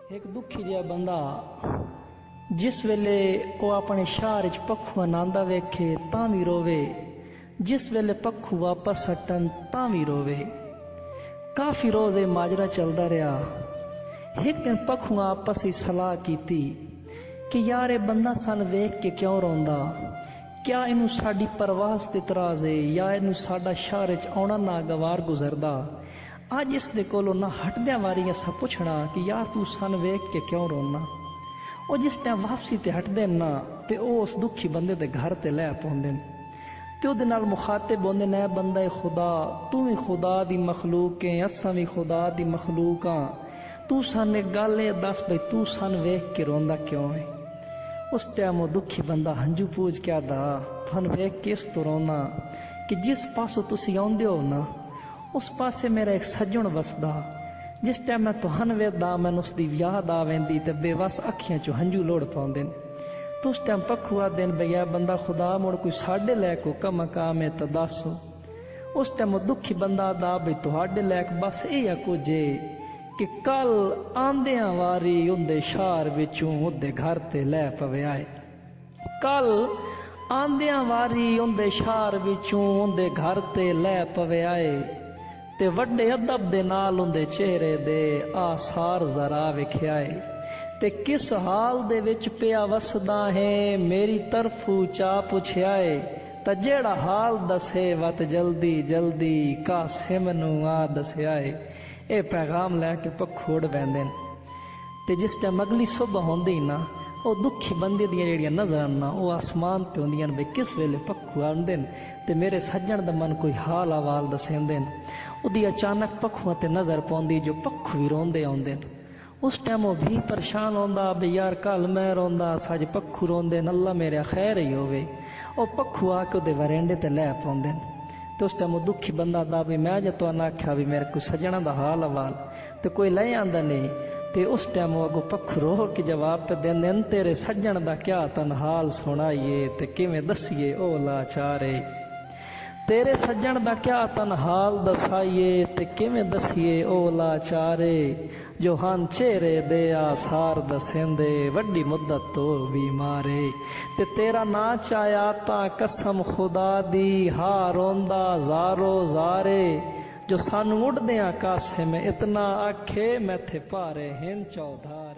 एक दुखी जिहा बंदा जिस वेले वो अपने शहर च पक्खू आंदा वेखे तां भी रोवे, जिस वेले पक्खू वापस हटन तां भी रोवे। काफ़ी रोज़ ये माजरा चलदा रहा। एक दिन पक्खुआं आपस ही सलाह की कि यार ये बंदा सन वेख के क्यों रोंदा, क्या इनू साडी परवास ते तराज है या इनू साडा शहर च आउणा नागवार गुजरदा। अज इस दे कोलों ना हटद्या वारी असां पुछना कि यार तू सन वेख के क्यों रोना। वो जिस टाइम वापसी ते हटदे ना ते उस दुखी बंदे दे घर ते लै पौंदे ते उहदे नाल मुखातिब होंदे ने, बंदा खुदा तू भी खुदा दी मखलूक है, असां भी खुदा दी मखलूक हाँ, तू सन एक गल है दस बई तू सन वेख के रोंदा क्यों है। उस टाइम वो दुखी बंदा हंजू पूज के आदा थन वेख के इस तो रोना कि जिस पासों तुसी आउंदे हो ना उस पासे मेरा एक सज्जण वसदा। जिस टाइम मैं तुहन वेखदा मैनू उसकी याद आ वेंदी ते बेवस अखियां चो हंजू लोड़ पाउंदे तो उस टाइम पक्खू आखदे भैया बंदा खुदा मुड़ कोई साढ़े लैक कम काम है तो दस। उस टाइम वो दुखी बंदा आदा बई तुहाडे लैक बस यही कुछ है कि कल आंदियां वारी उंदे शहर विचों उहदे घर ते लै पवे आए। कल आंदियां वारी उंदे शहर विचों उंदे घर ते लै पवे आए ते वड्डे अदब दे नाल उंदे चेहरे दे आसार जरा विख्याए ते किस हाल दे विच पिया वसदा है मेरी तरफू चा पुछयाए ता जेड़ा हाल दसे वत जल्दी जल्दी कासिम नू आ दस्याए। ये पैगाम लैके पक्खू उड़ पैंदे ते जिस टाइम अगली सुबह होंदी ना वो दुखी बंदे दियां जेहड़ियां नजर ना वो आसमान ते होंदियां बई किस वेले पक्खू आंदे ते मेरे सज्जण दा मन कोई हाल अवाल दसेंदे। उदी अचानक पक्खुआं ते नजर पौंदी जो पक्खू भी रोंदे आउंदे। उस टाइम वो भी परेशान होंदा बई यार कल मैं रोंदा सज पक्खू रोंदे अल्लाह मेरे खैर ही होवे। वो पक्खू आके उहदे वरेंडे ते लै पौंदे तो उस टाइम वो दुखी बंदा दा भी मैं जो तुहानू आख्या भी मेरे कोई सज्जणा दा हाल अवाल तो कोई लै आंदा नहीं। ते उस टाइम वो अगो पक्खू रो के जवाब पे देंदे तेरे सज्जण दा क्या तन हाल सुनाइए ते किवें दसिए ओ लाचारे। तेरे सज्जण दा क्या तन हाल दसाइए ते किवें दसिए ओ लाचारे। जो हन चेहरे दे आसार दसेंदे वड्डी मुद्दत तो बीमारे ते तेरा ना चाया ता कसम खुदा दी हा रोंदा जारो जारे। जो सानू उड़दे कासे में इतना आखे मैं थे पारे हिन चौधार।